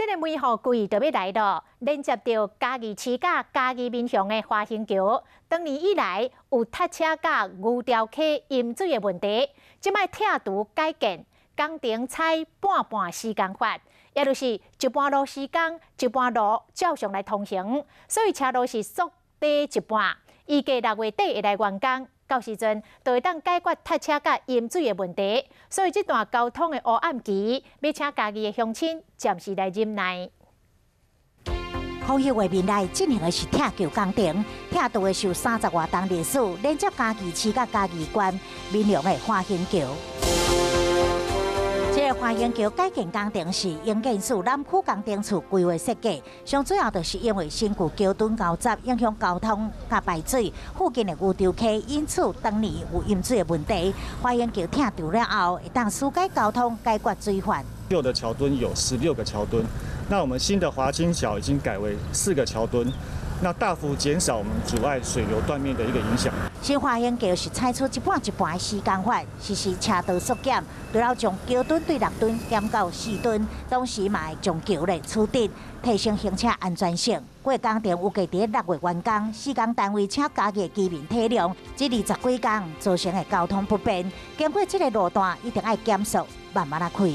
这个梅雨季就要来了，连接到嘉义市甲嘉义民雄的花兴桥，多年以来有塞车甲牛潮溪淹水的问题，即摆拆除改建，工程采半时间法，也就是一半路施工，一半路照常来通行，所以车路是缩短一半。预计6月底会来完工。 到时阵就会当解决塞车甲淹水的问题，所以这段交通的黑暗期，要请家己的乡亲暂时来忍耐。康熙话面内进行的是拆桥工程，拆除的是有30多栋历史，连接嘉义市甲嘉义县民雄的花兴桥。 这个花兴桥改建工程是营建署南区工程处规划设计，上主要就是因为新旧桥墩交杂，影响交通甲排水，附近的牛潮溪因此当年有淹水的问题。花兴桥拆除了后，会当疏解交通，解决水患。旧的桥墩有16个桥墩，那我们新的华清桥已经改为4个桥墩。 那大幅减少我们阻碍水流断面的一个影响。新花兴桥是采取一半的施工法，实施车道缩减，除了将桥墩对6吨减到4吨，同时嘛会将桥咧取直，提升行车安全性。过工程预计在6月完工，施工单位请嘉义居民体谅，这20几工造成的交通不便，经过这个路段一定要减速，慢慢来开。